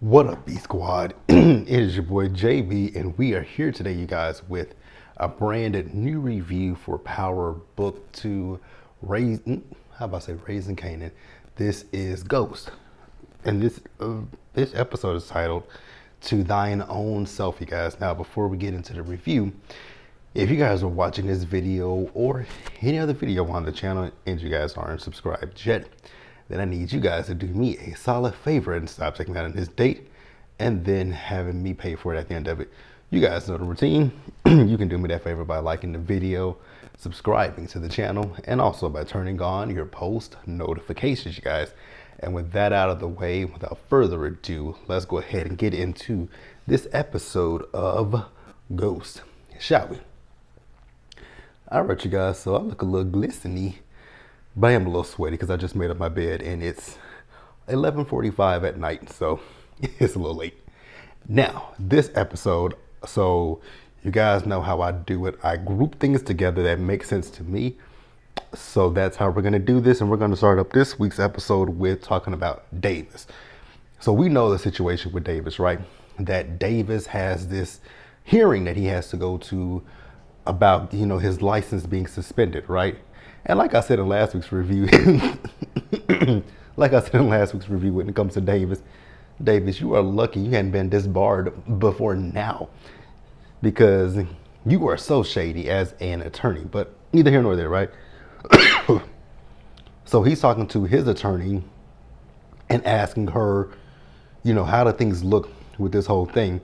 What up, B Squad? It is your boy JB, and we are here today, you guys, with a brand new review for Power Book 2. Raising Canaan. This is Ghost, and this episode is titled "To Thine Own Self." You guys. Now, before we get into the review, if you guys are watching this video or any other video on the channel and you guys aren't subscribed yet, then I need you guys to do me a solid favor and stop taking out on this date and then having me pay for it at the end of it. You guys know the routine. You can do me that favor by liking the video, subscribing to the channel, and also by turning on your post notifications, you guys. And with that out of the way, without further ado, let's go ahead and get into this episode of Ghost, shall we? All right, you guys, so I look a little glistening, but I am a little sweaty because I just made up my bed and it's 11:45 at night, so it's a little late. Now, this episode, so you guys know how I do it. I group things together that make sense to me. So that's how we're going to do this, and we're going to start up this week's episode with talking about Davis. So we know the situation with Davis, right? That Davis has this hearing that he has to go to about, his license being suspended, right? And like I said in last week's review, when it comes to Davis, you are lucky you hadn't been disbarred before now, because you are so shady as an attorney. But neither here nor there, right? So he's talking to his attorney and asking her, how do things look with this whole thing?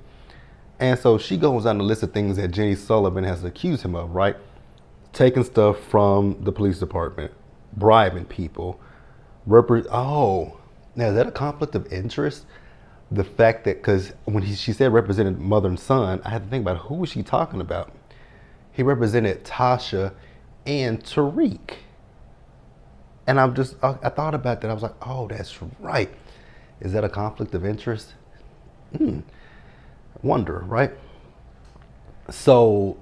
And so she goes down the list of things that Jenny Sullivan has accused him of, right? Taking stuff from the police department, bribing people. Now is that a conflict of interest? The fact that, because when she said represented mother and son, I had to think about who was she talking about. He represented Tasha and Tariq. And I thought about that. I was like, oh, that's right. Is that a conflict of interest? Wonder, right? So,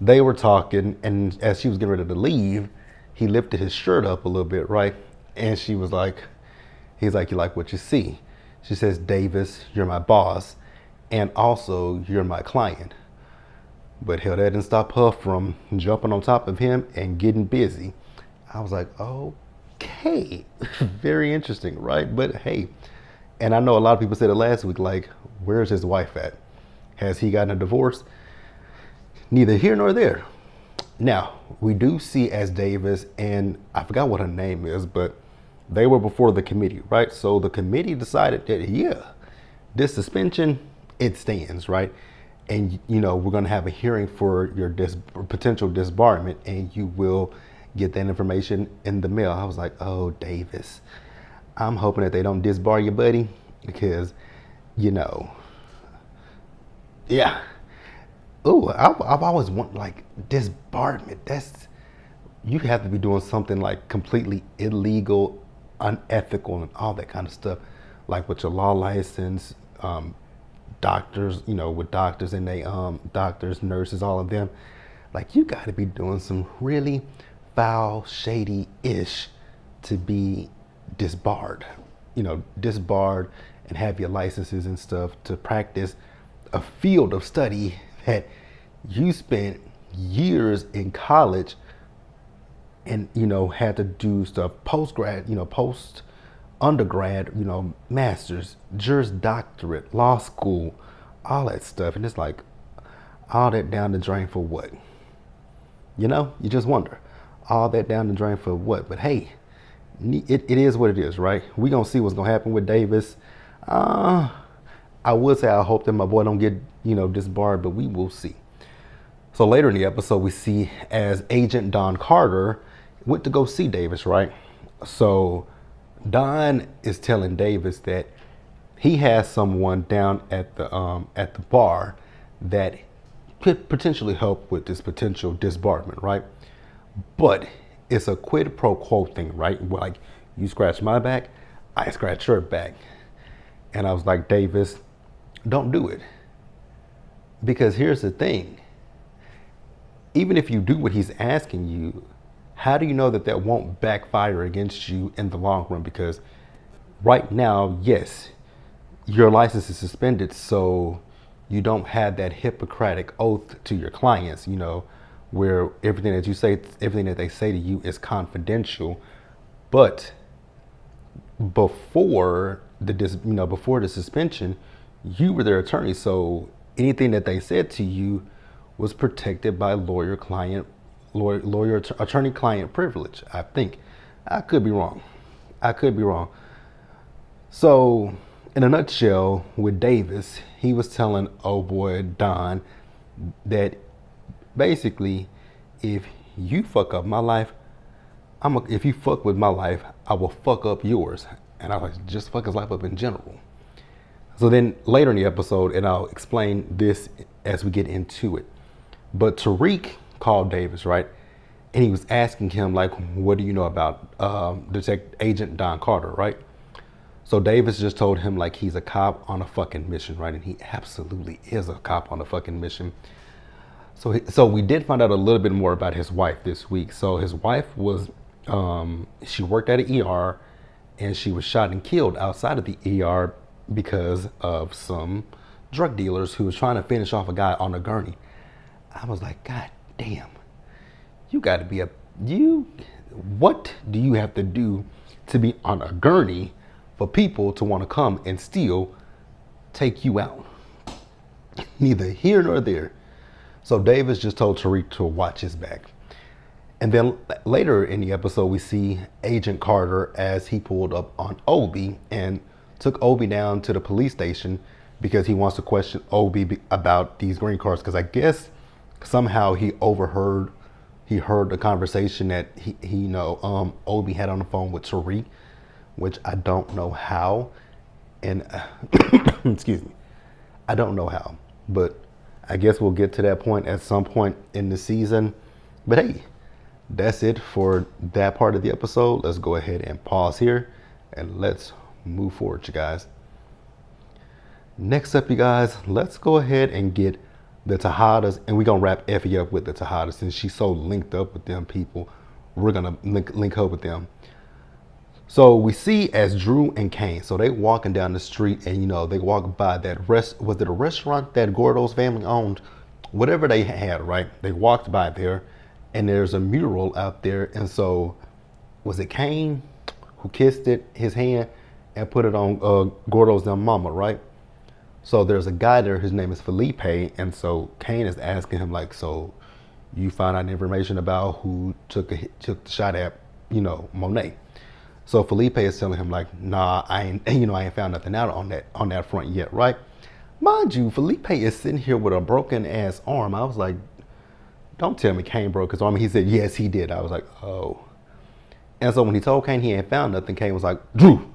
they were talking, and as she was getting ready to leave, he lifted his shirt up a little bit, right? And he's like, you like what you see? She says, Davis, you're my boss, and also you're my client. But hell, that didn't stop her from jumping on top of him and getting busy. I was like, okay, very interesting, right? But hey, and I know a lot of people said it last week, like, where's his wife at? Has he gotten a divorce? Neither here nor there. Now, we do see as Davis, and I forgot what her name is, but they were before the committee, right? So the committee decided that, this suspension, it stands, right? And, we're going to have a hearing for your potential disbarment, and you will get that information in the mail. I was like, oh, Davis, I'm hoping that they don't disbar you, buddy, because, yeah. Oh, I've always wanted, like, disbarment. You have to be doing something like completely illegal, unethical, and all that kind of stuff, like with your law license, doctors, with doctors and doctors, nurses, all of them. Like, you got to be doing some really foul, shady-ish to be disbarred, disbarred and have your licenses and stuff to practice a field of study that you spent years in college and, had to do stuff post undergrad, master's, Juris Doctorate, law school, all that stuff. And it's like, all that down the drain for what? You just wonder, all that down the drain for what? But hey, it is what it is, right? We gonna see what's gonna happen with Davis. I would say I hope that my boy don't get, disbarred, but we will see. So later in the episode, we see as Agent Don Carter went to go see Davis, right? So Don is telling Davis that he has someone down at the bar that could potentially help with this potential disbarment, right? But it's a quid pro quo thing, right? Like, you scratch my back, I scratch your back. And I was like, Davis, don't do it. Because here's the thing. Even if you do what he's asking you, how do you know that that won't backfire against you in the long run? Because right now, yes, your license is suspended, so you don't have that Hippocratic oath to your clients, where everything that you say, everything that they say to you is confidential. But before the suspension, you were their attorney, so anything that they said to you was protected by attorney-client privilege. I think. I could be wrong. So, in a nutshell, with Davis, he was telling old boy Don that basically, if you fuck up my life, if you fuck with my life, I will fuck up yours. And I was like, just fuck his life up in general. So then later in the episode, and I'll explain this as we get into it, but Tariq called Davis, right? And he was asking him, like, what do you know about Detective Agent Don Carter, right? So Davis just told him, like, he's a cop on a fucking mission, right? And he absolutely is a cop on a fucking mission. So we did find out a little bit more about his wife this week. So his wife was, she worked at an ER, and she was shot and killed outside of the ER because of some drug dealers who was trying to finish off a guy on a gurney. I was like, God damn, you got to be what do you have to do to be on a gurney for people to want to come and still take you out? Neither here nor there. So Davis just told Tariq to watch his back. And then later in the episode, we see Agent Carter as he pulled up on Obi and took Obi down to the police station because he wants to question Obi about these green cards. Because I guess somehow he heard the conversation that Obi had on the phone with Tariq, which I don't know how. And excuse me, I don't know how, but I guess we'll get to that point at some point in the season. But hey, that's it for that part of the episode. Let's go ahead and pause here and let's move forward, you guys. Next up, you guys, let's go ahead and get the Tejadas, and we're gonna wrap Effie up with the Tejadas since she's so linked up with them people. We're gonna link up with them. So we see as Drew and Kane, so they walking down the street, and they walk by that was it a restaurant that Gordo's family owned? Whatever they had, right? They walked by there, and there's a mural out there, and so was it Kane who kissed his hand and put it on Gordo's mama, right? So there's a guy there, his name is Felipe, and so Kane is asking him, like, so you found out information about who took the shot at Monet? So Felipe is telling him, like, nah, I ain't found nothing out on that front yet, right? Mind you, Felipe is sitting here with a broken ass arm. I was like, don't tell me Kane broke his arm. He said, yes, he did. I was like, oh. And so when he told Kane he ain't found nothing, Kane was like, Drew.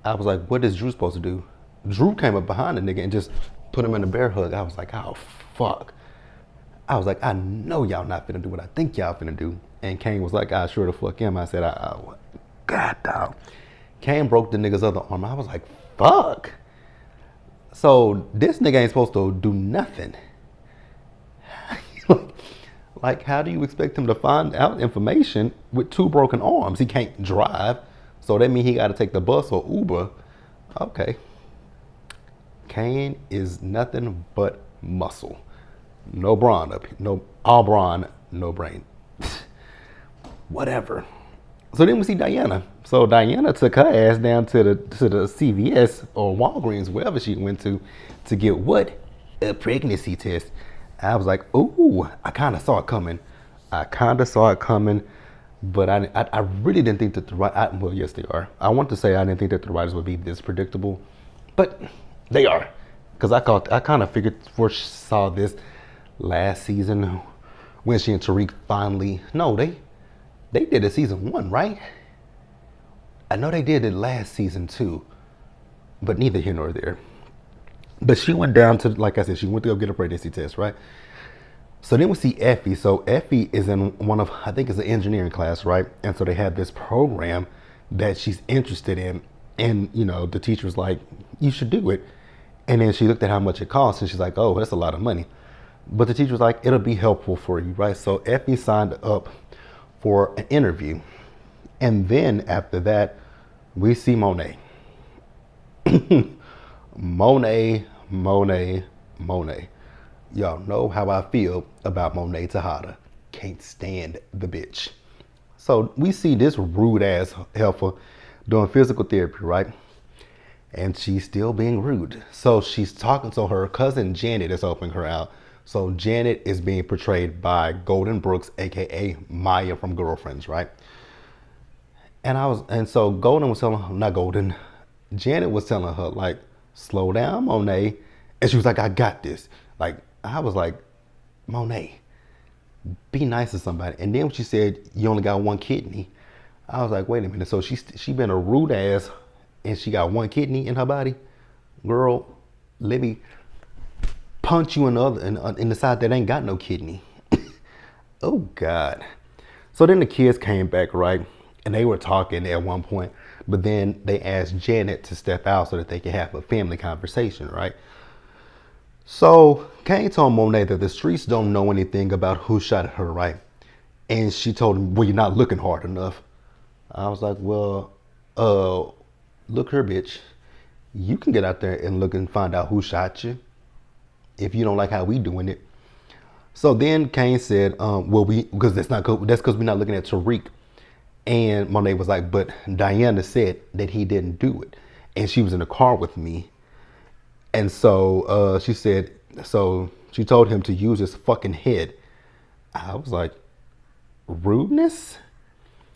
I was like, what is Drew supposed to do? Drew came up behind the nigga and just put him in a bear hug. I was like, oh, fuck. I was like, I know y'all not finna do what I think y'all finna do. And Kane was like, I sure the fuck am. I said, God dog. Kane broke the nigga's other arm. I was like, fuck. So this nigga ain't supposed to do nothing. Like, how do you expect him to find out information with two broken arms? He can't drive. So that means he got to take the bus or Uber. Okay. Kane is nothing but muscle. No brawn up. No, all brawn, no brain. Whatever. So then we see Diana. So Diana took her ass down to the CVS or Walgreens, wherever she went to get what? A pregnancy test. I was like, ooh, I kind of saw it coming. But I really didn't think that well, yes, they are. I want to say I didn't think that the writers would be this predictable, but they are. Because I kind of figured, foresaw this last season when she and Tariq finally, no, they did it season 1, right? I know they did it last season 2, but neither here nor there. But she went down to, like I said, she went to go get a pregnancy test, right? So then we see Effie. So Effie is in one of, I think it's an engineering class, right? And so they have this program that she's interested in. And, the teacher was like, you should do it. And then she looked at how much it costs and she's like, oh, that's a lot of money. But the teacher was like, it'll be helpful for you, right? So Effie signed up for an interview. And then after that, we see Monet. Monet, Monet, Monet. Y'all know how I feel about Monet Tejada. Can't stand the bitch. So we see this rude ass helper doing physical therapy, right? And she's still being rude. So she's talking to her cousin Janet is helping her out. So Janet is being portrayed by Golden Brooks, aka Maya from Girlfriends, right? And so Golden was telling her, not Golden, Janet was telling her, like, slow down, Monet. And she was like, I got this. Like, I was like, Monet, be nice to somebody. And then when she said, you only got one kidney, I was like, wait a minute. So she been a rude ass and she got one kidney in her body? Girl, let me punch you in the side that ain't got no kidney. Oh, God. So then the kids came back, right? And they were talking at one point, but then they asked Janet to step out so that they could have a family conversation, right? So Kane told Monet that the streets don't know anything about who shot her, right? And she told him, well, you're not looking hard enough. I was like, well, look here, bitch. You can get out there and look and find out who shot you if you don't like how we doing it. So then Kane said, because that's because we're not looking at Tariq. And Monet was like, but Diana said that he didn't do it. And she was in the car with me. And so she said, so she told him to use his fucking head. I was like, rudeness?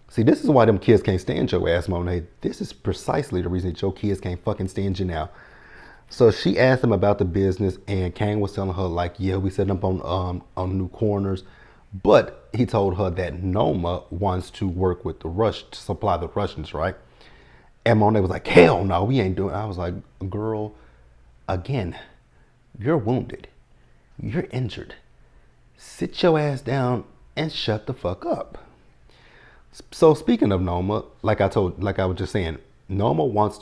See, this is why them kids can't stand your ass, Monet. This is precisely the reason that your kids can't fucking stand you now. So she asked him about the business, and Kane was telling her, like, yeah, we set up on new corners. But he told her that Noma wants to work with the Rush to supply the Russians, right? And Monet was like, hell no, we ain't doing it. I was like, girl, again, you're wounded. You're injured. Sit your ass down and shut the fuck up. So speaking of Noma, like I was just saying, Noma wants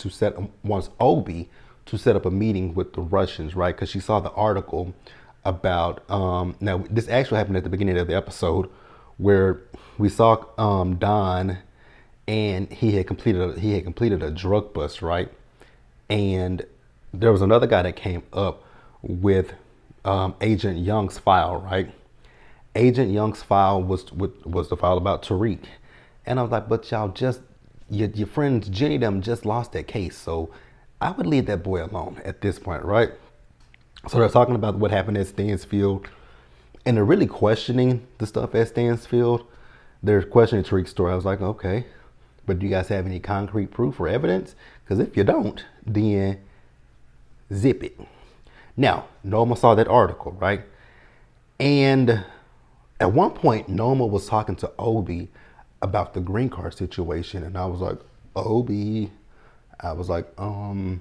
Obi to set up a meeting with the Russians, right? Because she saw the article about now this actually happened at the beginning of the episode where we saw Don, and he had completed a drug bust, right? And there was another guy that came up with Agent Young's file, right? Agent Young's file was the file about Tariq. And I was like, but y'all your friends Jenny them just lost that case, so I would leave that boy alone at this point, right? So they're talking about what happened at Stansfield, and they're really questioning the stuff at Stansfield. They're questioning Tariq's story. I was like, okay, but do you guys have any concrete proof or evidence? Because if you don't, then zip it. Now, Noma saw that article, right? And at one point, Noma was talking to Obi about the green card situation, and I was like, Obi, I was like, I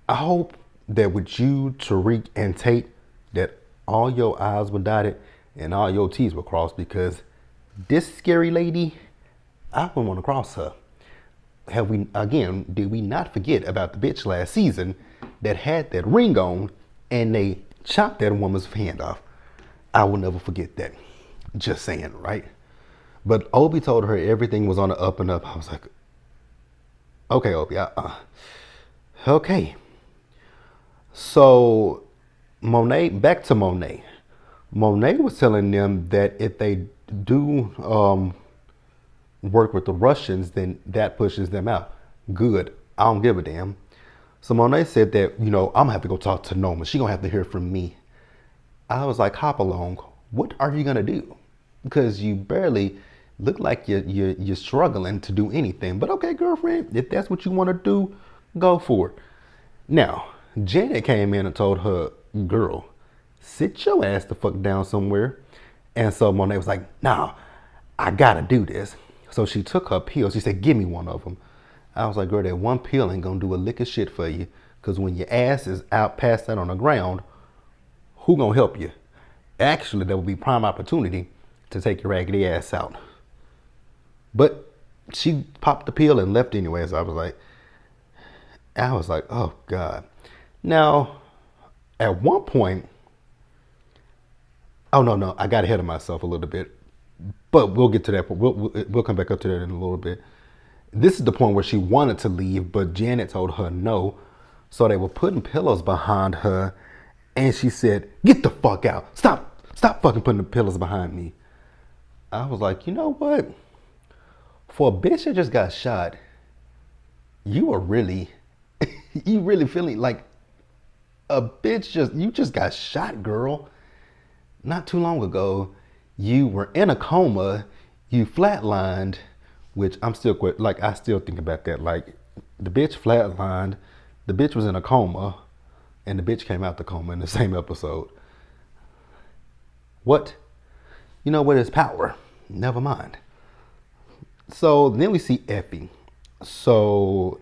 hope that with you, Tariq, and Tate, that all your I's were dotted and all your T's were crossed, because this scary lady, I wouldn't want to cross her. Did we not forget about the bitch last season that had that ring on and they chopped that woman's hand off? I will never forget that. Just saying, right? But Obi told her everything was on the up and up. I was like, okay, Obi, okay. So back to Monet. Monet was telling them that if they do work with the Russians, then that pushes them out. Good. I don't give a damn. So Monet said that, I'm gonna have to go talk to Noma. She gonna have to hear from me. I was like, hop along. What are you gonna do? Because you barely look like you're struggling to do anything. But okay, girlfriend, if that's what you want to do, go for it. Now, Janet came in and told her, girl, sit your ass the fuck down somewhere. And so Monet was like, nah, I gotta do this. So she took her pills. She said, give me one of them. I was like, girl, that one pill ain't gonna do a lick of shit for you. Because when your ass is out past that on the ground, who gonna help you? Actually, there will be prime opportunity to take your raggedy ass out. But she popped the pill and left anyway. So I was like, oh God. Now, at one point, oh no, I got ahead of myself a little bit, but we'll get to that. We'll come back up to that in a little bit. This is the point where she wanted to leave, but Janet told her no, So they were putting pillows behind her, and she said, "Get the fuck out! Stop fucking putting the pillows behind me." I was like, you know what? For a bitch that just got shot, you are really, you really feeling like a bitch you just got shot, girl. Not too long ago, you were in a coma, you flatlined, which I'm still like I still think about that. Like the bitch flatlined, the bitch was in a coma, and the bitch came out the coma in the same episode. What? You know what is power? Never mind. So then we see Effie. So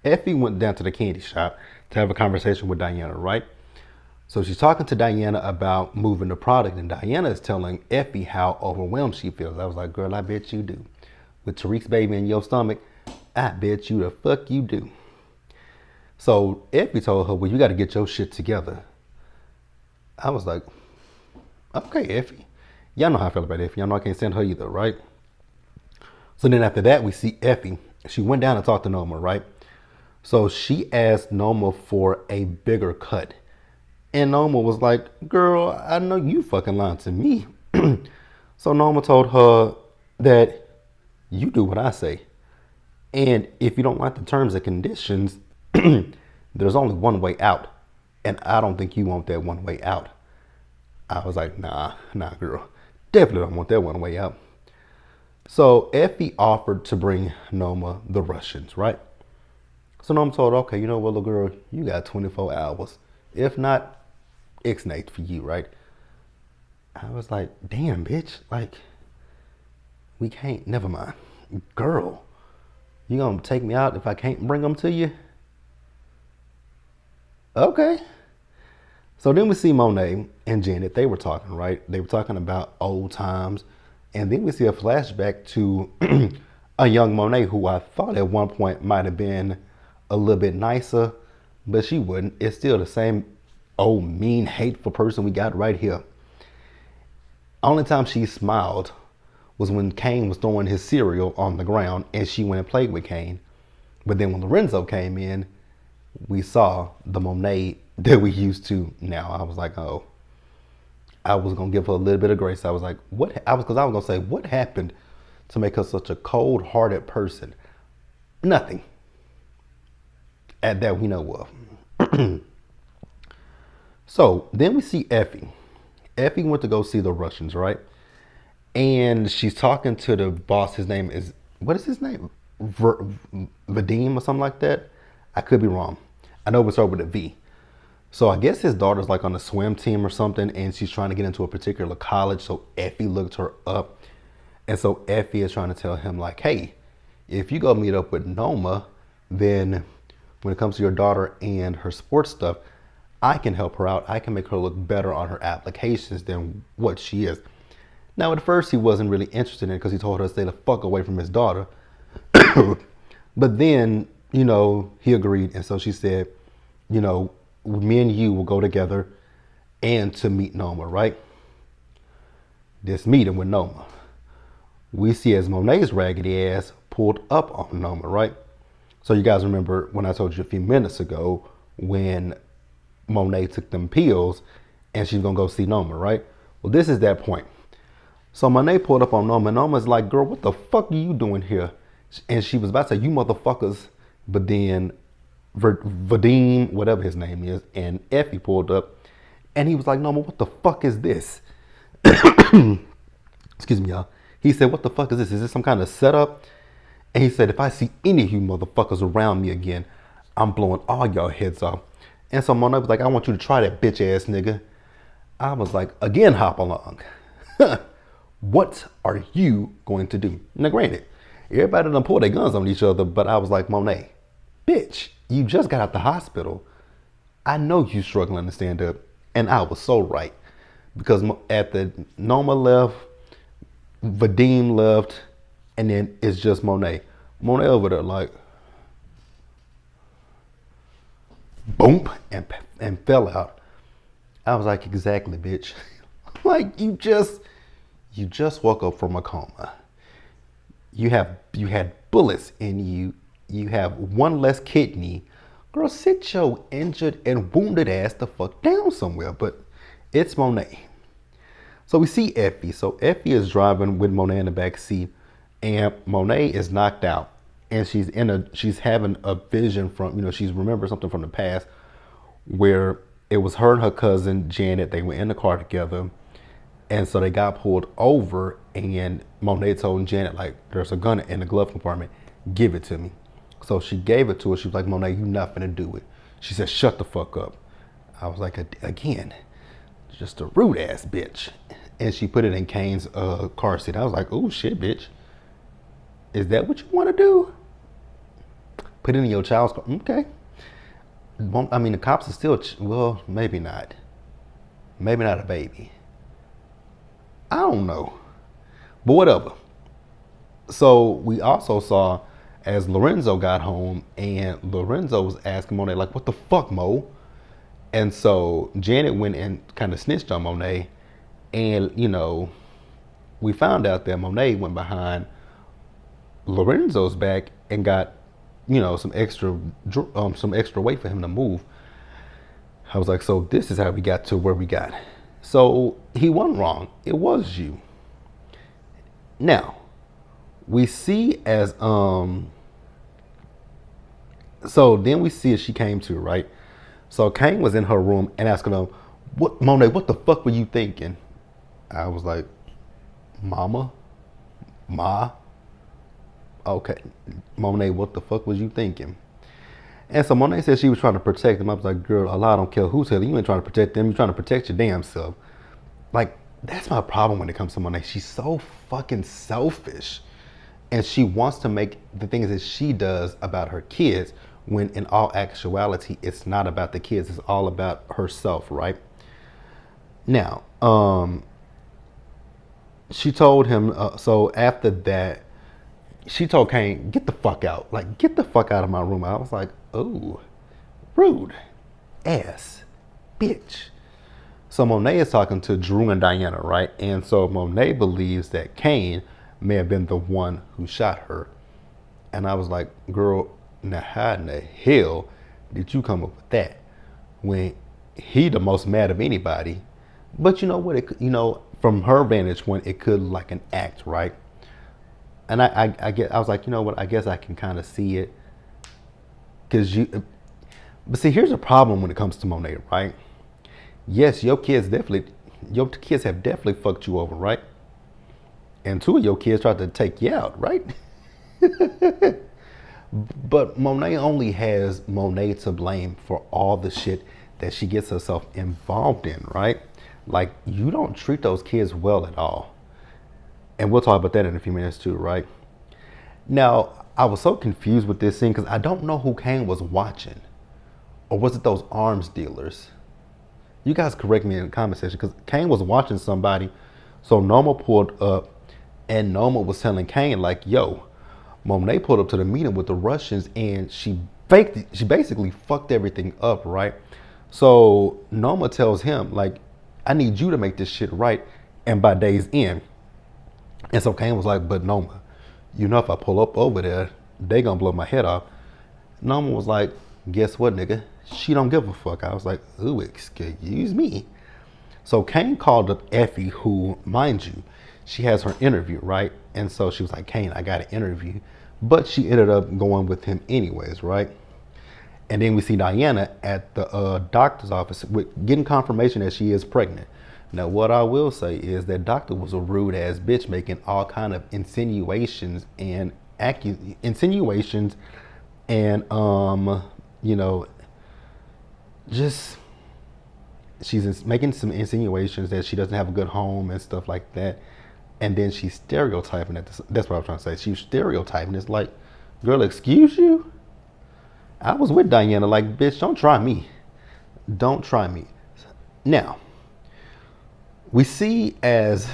Effie went down to the candy shop to have a conversation with Diana, right? So she's talking to Diana about moving the product, and Diana is telling Effie how overwhelmed she feels. I was like, girl, I bet you do. With Tariq's baby in your stomach, I bet you the fuck you do. So Effie told her, well, you got to get your shit together. I was like, okay, Effie. Y'all know how I feel about Effie. Y'all know I can't stand her either, right? So then after that, we see Effie. She went down and talked to Noma, right? So she asked Noma for a bigger cut. And Noma was like, girl, I know you fucking lying to me. So Noma told her that you do what I say. And if you don't like the terms and conditions, there's only one way out. And I don't think you want that one way out. I was like, nah, girl. Definitely don't want that one way out. So Effie offered to bring Noma the Russians, right? So Noma told her, okay, you know what, little girl, you got 24 hours. If not, Ixnay for you, right? I was like, damn, bitch. Like, we can't, never mind. Girl, you gonna take me out if I can't bring them to you? Okay. So then we see Monet and Janet. They were talking, right? They were talking about old times. And then we see a flashback to a young Monet who I thought at one point might have been a little bit nicer, but she wouldn't. It's still the same old, mean, hateful person we got right here. Only time she smiled was when Kane was throwing his cereal on the ground and she went and played with Kane. But then when Lorenzo came in, we saw the Monet that we used to now. I was like, oh, I was gonna give her a little bit of grace. I was like, what? I was gonna say, what happened to make her such a cold-hearted person? Nothing. At that we know of. So then we see Effie. Effie went to go see the Russians, right? And she's talking to the boss. His name is, what is his name? Vadim or something like that. I could be wrong. I know it's over with a V. So I guess his daughter's like on a swim team or something, and she's trying to get into a particular college. So Effie looked her up. And so Effie is trying to tell him like, hey, if you go meet up with Noma, then when it comes to your daughter and her sports stuff, I can help her out. I can make her look better on her applications than what she is. Now, at first, he wasn't really interested in it because he told her to stay the fuck away from his daughter. But then, you know, he agreed. And so she said, you know, me and you will go together and to meet Noma, right? This meeting with Noma. We see as Monet's raggedy ass pulled up on Noma, right? So you guys remember when I told you a few minutes ago when Monet took them pills and she's gonna go see Noma, right? Well, this is that point. So Monet pulled up on Noma, and Noma's like, girl, what the fuck are you doing here? And she was about to say, you motherfuckers. But then Vadim, whatever his name is, and Effie pulled up, and he was like, Noma, what the fuck is this? Excuse me, y'all. He said, what the fuck is this? Is this some kind of setup? And he said, if I see any of you motherfuckers around me again, I'm blowing all y'all heads off. And so Monet was like, I want you to try that bitch ass nigga. I was like, again, hop along. What are you going to do? Now, granted, everybody done pulled their guns on each other, but I was like, Monet, bitch, you just got out the hospital. I know you struggling to stand up. And I was so right. Because at the Noma left, Vadim left, and then it's just Monet. Monet over there like, boom, and fell out. I was like, exactly, bitch. Like, you just woke up from a coma. You had bullets in you. You have one less kidney, Girl, sit your injured and wounded ass the fuck down somewhere. But it's Monet. So we see Effie. So Effie is driving with Monet in the back seat, and Monet is knocked out, and she's having a vision from, she's remembering something from the past where it was her and her cousin Janet. They were in the car together, and so they got pulled over, and Monet told Janet, like, there's a gun in the glove compartment, give it to me. So she gave it to her. She was like, Monet, you not finna do it. She said, shut the fuck up. I was like, again, just a rude ass bitch. And she put it in Kane's car seat. I was like, oh shit, bitch. Is that what you want to do? Put it in your child's car. Okay. I mean, the cops are still, well, maybe not. Maybe not a baby. I don't know. But whatever. So we also saw as Lorenzo got home, and Lorenzo was asking Monet, like, what the fuck, Mo? And so Janet went and kind of snitched on Monet. And, we found out that Monet went behind Lorenzo's back and got, some extra weight for him to move. I was like, so this is how we got to where we got. So he wasn't wrong. It was you. Now, we see as, so then we see as she came to, right? So Kane was in her room and asking her, Monet, what the fuck were you thinking? I was like, Mama? Ma? Okay. Monet, what the fuck was you thinking? And so Monet said she was trying to protect him. I was like, girl, Allah don't care who's telling you. You ain't trying to protect them. You're trying to protect your damn self. Like, that's my problem when it comes to Monet. She's so fucking selfish. And she wants to make the things that she does about her kids, when in all actuality, it's not about the kids. It's all about herself, right? Now, she told him, so after that, she told Kane, get the fuck out. Like, get the fuck out of my room. I was like, oh, rude ass bitch. So Monet is talking to Drew and Diana, right? And so Monet believes that Kane may have been the one who shot her. And I was like, girl, now how in the hell did you come up with that when he the most mad of anybody? But you know what, from her vantage point, it could look like an act, right? And I was like, you know what, I guess I can kind of see it. But see, here's a problem when it comes to Monet, right? Yes, your kids have definitely fucked you over, right? And two of your kids tried to take you out, right? But Monet only has Monet to blame for all the shit that she gets herself involved in, right? Like, you don't treat those kids well at all. And we'll talk about that in a few minutes too, right? Now, I was so confused with this scene because I don't know who Kane was watching. Or was it those arms dealers? You guys correct me in the comment section, because Kane was watching somebody. So Noma pulled up, and Noma was telling Kane, like, yo, Monet pulled up to the meeting with the Russians, and she basically fucked everything up, right? So Noma tells him, like, I need you to make this shit right, and by day's end. And so Kane was like, but Noma, if I pull up over there, they gonna blow my head off. Noma was like, guess what, nigga? She don't give a fuck. I was like, ooh, excuse me. So Kane called up Effie, who, mind you, she has her interview, right? And so she was like, Kane, I got an interview. But she ended up going with him anyways, right? And then we see Diana at the doctor's office getting confirmation that she is pregnant. Now, what I will say is that doctor was a rude ass bitch, making all kind of insinuations and just she's making some insinuations that she doesn't have a good home and stuff like that. And then she's stereotyping it. That's what I was trying to say. She's stereotyping. It's like, girl, excuse you? I was with Diana, like, bitch, don't try me. Don't try me. Now, we see as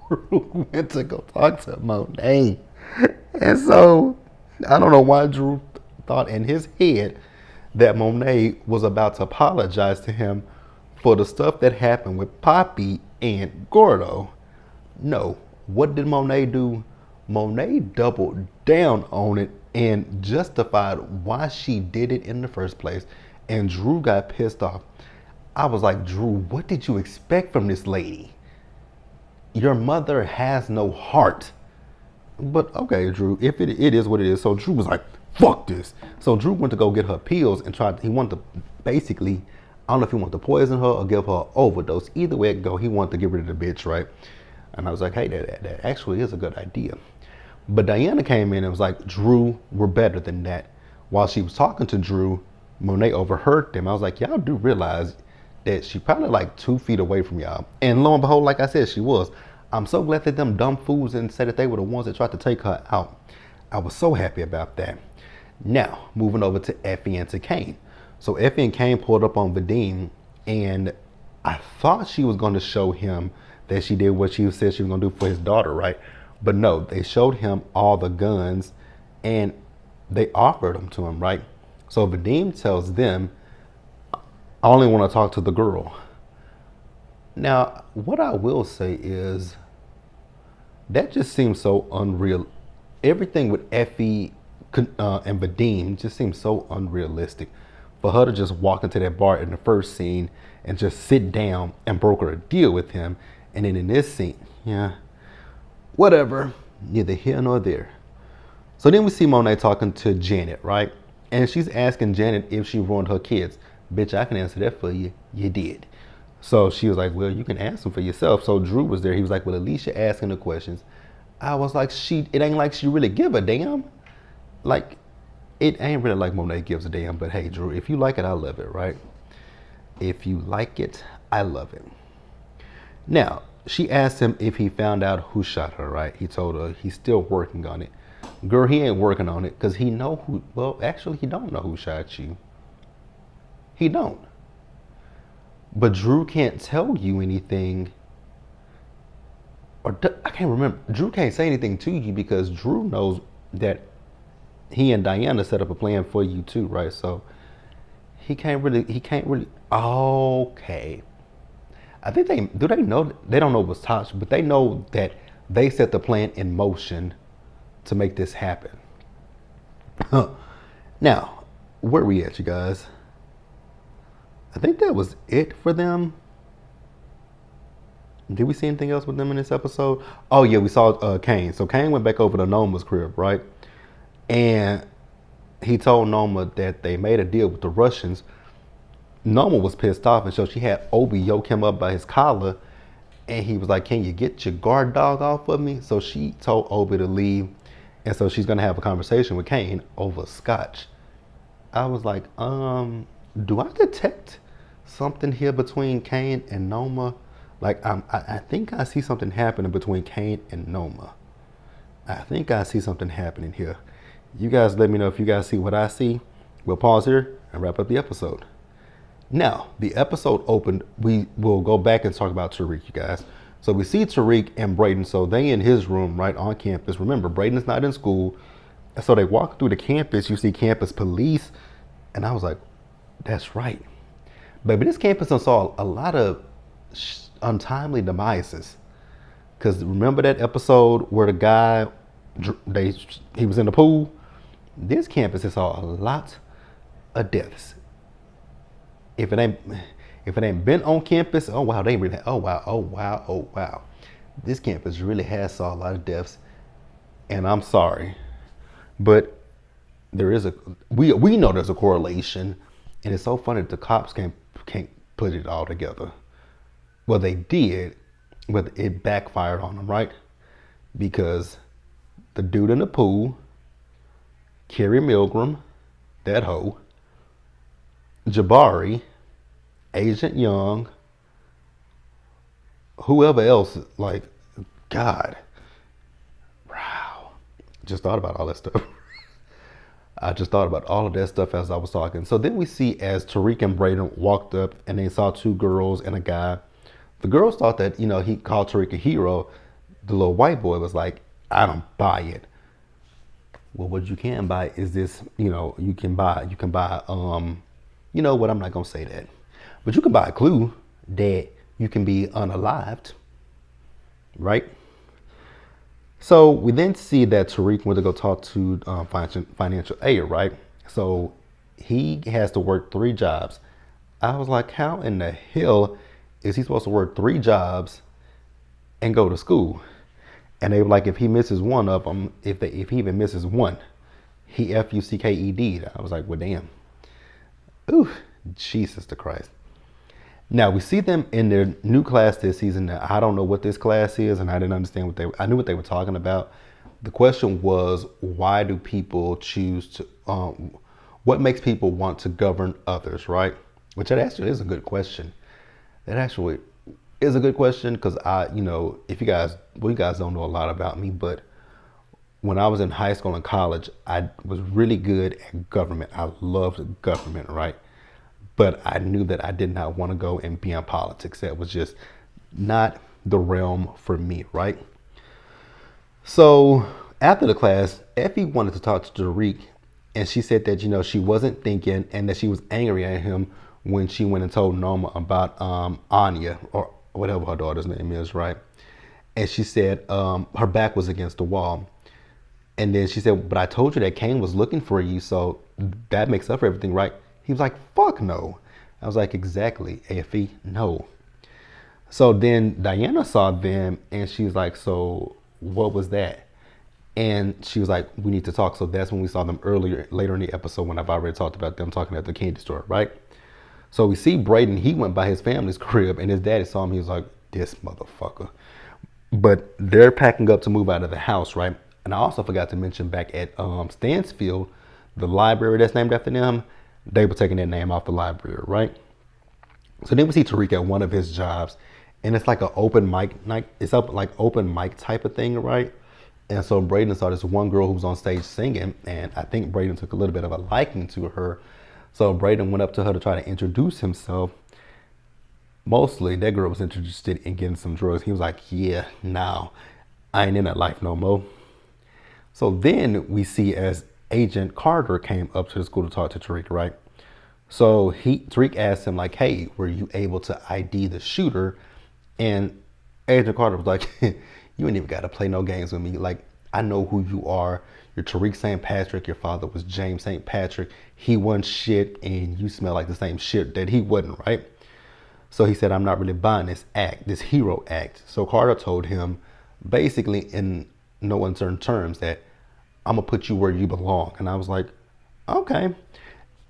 Drew went to go talk to Monet. And so, I don't know why Drew thought in his head that Monet was about to apologize to him for the stuff that happened with Poppy and Gordo. No. What did Monet do? Monet doubled down on it and justified why she did it in the first place. And Drew got pissed off. I was like, Drew, what did you expect from this lady? Your mother has no heart. But okay, Drew, if it is what it is. So Drew was like, fuck this. So Drew went to go get her pills and he wanted to basically, I don't know if he wanted to poison her or give her an overdose. Either way it go, he wanted to get rid of the bitch, right? And I was like, hey, that actually is a good idea. But Diana came in and was like, Drew, we're better than that. While she was talking to Drew, Monet overheard them. I was like, y'all do realize that she probably like 2 feet away from y'all. And lo and behold, like I said, she was. I'm so glad that them dumb fools didn't say that they were the ones that tried to take her out. I was so happy about that. Now, moving over to Effie and to Kane. So Effie and Kane pulled up on Vadim, and I thought she was going to show him that she did what she said she was going to do for his daughter, right? But no, they showed him all the guns, and they offered them to him, right? So Vadim tells them, I only want to talk to the girl. Now, what I will say is, that just seems so unreal. Everything with Effie and Vadim just seems so unrealistic. For her to just walk into that bar in the first scene and just sit down and broker a deal with him. And then in this scene, yeah, whatever, neither here nor there. So then we see Monet talking to Janet, right? And she's asking Janet if she ruined her kids. Bitch, I can answer that for you. You did. So she was like, well, you can ask them for yourself. So Drew was there. He was like, well, at least you're asking the questions. I was like, it ain't like she really give a damn. Like, it ain't really like Monet gives a damn. But hey, Drew, if you like it, I love it, right? If you like it, I love it. Now, she asked him if he found out who shot her, right? He told her he's still working on it. Girl, he ain't working on it because he know who, well, actually, he don't know who shot you. He don't. But Drew can't tell you anything. Or I can't remember. Drew can't say anything to you because Drew knows that he and Diana set up a plan for you too, right? So he can't really, okay. I think they know, they don't know what's touched, but they know that they set the plan in motion to make this happen. Now, where are we at, you guys? I think that was it for them. Did we see anything else with them in this episode? Oh yeah, we saw Kane. So Kane went back over to Noma's crib, right? And he told Noma that they made a deal with the Russians. Noma was pissed off, and so she had Obi yoke him up by his collar, and he was like, can you get your guard dog off of me? So she told Obi to leave, and so she's gonna have a conversation with Kane over scotch. I was like, do I detect something here between Kane and Noma? Like, I think I see something happening between Kane and Noma. I think I see something happening here. You guys let me know if you guys see what I see. We'll pause here and wrap up the episode. Now, the episode opened, we will go back and talk about Tariq, you guys. So we see Tariq and Brayden. So they in his room, right, on campus. Remember, Brayden's not in school. So they walk through the campus. You see campus police. And I was like, that's right. Baby, this campus saw a lot of untimely demises. Because remember that episode where the guy, he was in the pool? This campus saw a lot of deaths. If it ain't been on campus, oh wow, they really, oh wow. This campus really has saw a lot of deaths. And I'm sorry, but there is we know there's a correlation, and it's so funny that the cops can't put it all together. Well, they did, but it backfired on them, right? Because the dude in the pool, Carrie Milgram, that hoe, Jabari, Agent Young, whoever else, like, God, wow, just thought about all that stuff. I just thought about all of that stuff as I was talking. So then we see as Tariq and Brayden walked up and they saw 2 girls and a guy. The girls thought that, he called Tariq a hero. The little white boy was like, I don't buy it. Well, what you can buy is this, you can buy, you know what, I'm not going to say that. But you can buy a clue that you can be unalived, right? So we then see that Tariq went to go talk to financial aid, right? So he has to work 3 jobs. I was like, how in the hell is he supposed to work 3 jobs and go to school? And they were like, if he misses one of them, if he even misses one, he fucked. I was like, well, damn. Ooh, Jesus the Christ. Now we see them in their new class this season. Now, I don't know what this class is, and I didn't understand I knew what they were talking about. The question was, why do people choose to? What makes people want to govern others, right? Which that actually is a good question. That actually is a good question because if you guys don't know a lot about me, but when I was in high school and college, I was really good at government. I loved government, right? But I knew that I did not want to go and be in politics. That was just not the realm for me, right? So after the class, Effie wanted to talk to Tariq, and she said that she wasn't thinking, and that she was angry at him when she went and told Norma about Anya, or whatever her daughter's name is, right? And she said her back was against the wall. And then she said, but I told you that Kane was looking for you, so that makes up for everything, right? He was like, fuck no. I was like, exactly, Effie, no. So then Diana saw them, and she was like, so what was that? And she was like, we need to talk. So that's when we saw them later in the episode, when I've already talked about them talking at the candy store, right? So we see Brayden, he went by his family's crib, and his daddy saw him. He was like, this motherfucker. But they're packing up to move out of the house, right? And I also forgot to mention back at Stansfield, the library that's named after them, they were taking their name off the library, right? So then we see Tariq at one of his jobs, and it's like an open mic night. It's up like open mic type of thing, right? And so Brayden saw this one girl who was on stage singing, and I think Brayden took a little bit of a liking to her. So Brayden went up to her to try to introduce himself. Mostly, that girl was interested in getting some drugs. He was like, yeah, now I ain't in that life no more. So then we see as Agent Carter came up to the school to talk to Tariq, right? So Tariq asked him like, hey, were you able to ID the shooter? And Agent Carter was like, you ain't even got to play no games with me. Like, I know who you are. You're Tariq St. Patrick. Your father was James St. Patrick. He wasn't shit, and you smell like the same shit that he wasn't, right? So he said, I'm not really buying this act, this hero act. So Carter told him, basically in no uncertain terms, that I'm going to put you where you belong. And I was like, okay.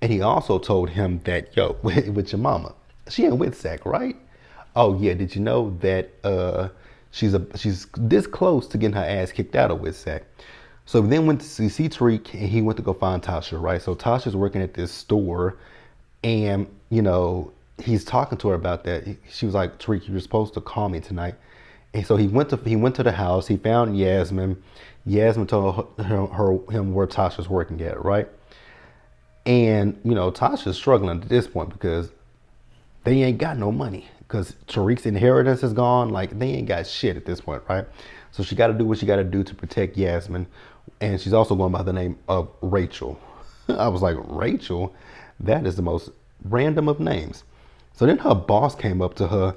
And he also told him that, yo, with your mama, she in WITSAC, right? Oh yeah, did you know that she's this close to getting her ass kicked out of WITSAC? So then went to see Tariq, and he went to go find Tasha, right? So Tasha's working at this store, and he's talking to her about that. She was like, Tariq, you were supposed to call me tonight. And so he went to the house. He found Yasmin. Yasmin told him where Tasha's working at, right? And Tasha's struggling at this point because they ain't got no money, because Tariq's inheritance is gone. Like, they ain't got shit at this point, right? So she got to do what she got to do to protect Yasmin. And she's also going by the name of Rachel. I was like, Rachel? That is the most random of names. So then her boss came up to her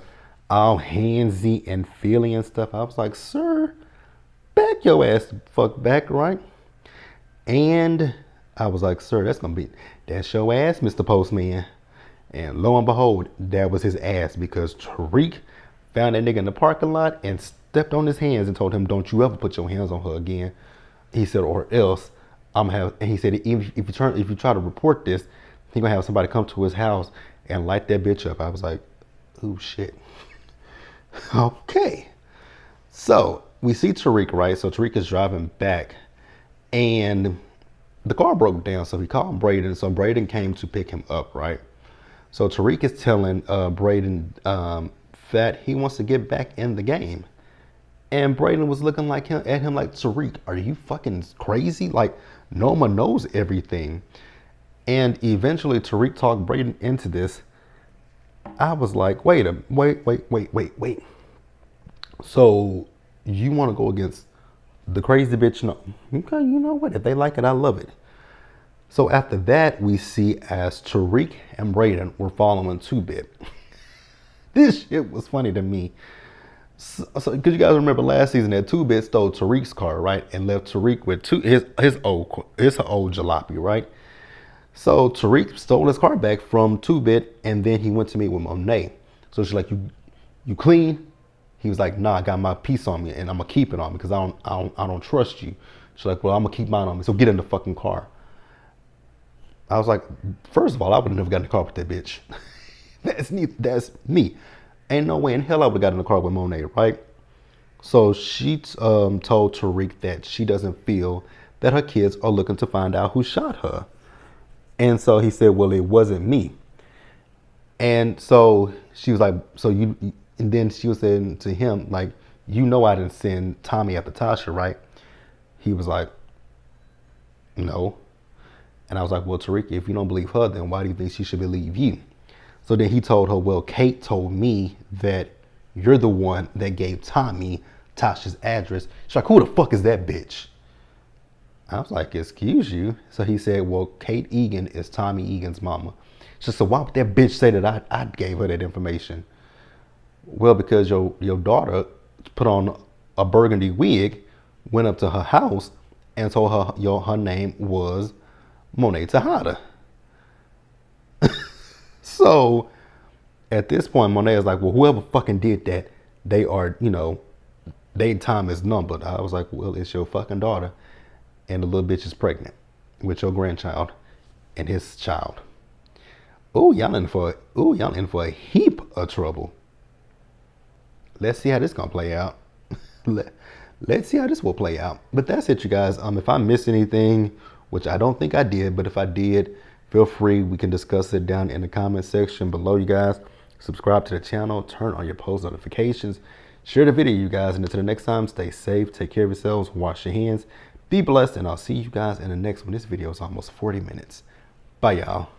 all handsy and feely and stuff. I was like, sir, back your ass the fuck back, right? And I was like, sir, that's your ass, Mr. Postman. And lo and behold, that was his ass, because Tariq found that nigga in the parking lot and stepped on his hands and told him, don't you ever put your hands on her again. He said, or else and he said, if you try to report this, he gonna have somebody come to his house and light that bitch up. I was like, oh shit. Okay. So we see Tariq, right? So Tariq is driving back, and the car broke down. So he called Brayden. So Brayden came to pick him up, right? So Tariq is telling Brayden that he wants to get back in the game. And Brayden was looking at him like, Tariq, are you fucking crazy? Like, Noma knows everything. And eventually Tariq talked Brayden into this. I was like, wait. So you want to go against the crazy bitch? No. Okay, you know what? If they like it, I love it. So after that, we see as Tariq and Brayden were following 2-Bit. This shit was funny to me. So, because you guys remember last season that 2-Bit stole Tariq's car, right, and left Tariq with his old jalopy, right. So Tariq stole his car back from 2-Bit, and then he went to meet with Monet. So she's like, you clean? He was like, nah, I got my piece on me, and I'm gonna keep it on me because I don't trust you. She's like, well, I'm gonna keep mine on me. So get in the fucking car. I was like, first of all, I would have never got in the car with that bitch. That's me. Ain't no way in hell I would have got in the car with Monet, right? So she told Tariq that she doesn't feel that her kids are looking to find out who shot her. And so he said, well, it wasn't me. And so she was like, and then she was saying to him, like, you know, I didn't send Tommy after Tasha, right? He was like, no. And I was like, well, Tariq, if you don't believe her, then why do you think she should believe you? So then he told her, well, Kate told me that you're the one that gave Tommy Tasha's address. She's like, who the fuck is that bitch? I was like, excuse you? So he said, well, Kate Egan is Tommy Egan's mama. She said, so why would that bitch say that I gave her that information? Well, because your daughter put on a burgundy wig, went up to her house, and told her her name was Monet Tejada. So at this point, Monet is like, well, whoever fucking did that, they are, their time is numbered. I was like, well, it's your fucking daughter, and the little bitch is pregnant with your grandchild and his child. Y'all in for a heap of trouble. Let's see how this gonna play out. Let's see how this will play out. But that's it, you guys. If I missed anything, which I don't think I did, but if I did, feel free. We can discuss it down in the comment section below, you guys. Subscribe to the channel. Turn on your post notifications. Share the video, you guys. And until the next time, stay safe. Take care of yourselves. Wash your hands. Be blessed. And I'll see you guys in the next one. This video is almost 40 minutes. Bye, y'all.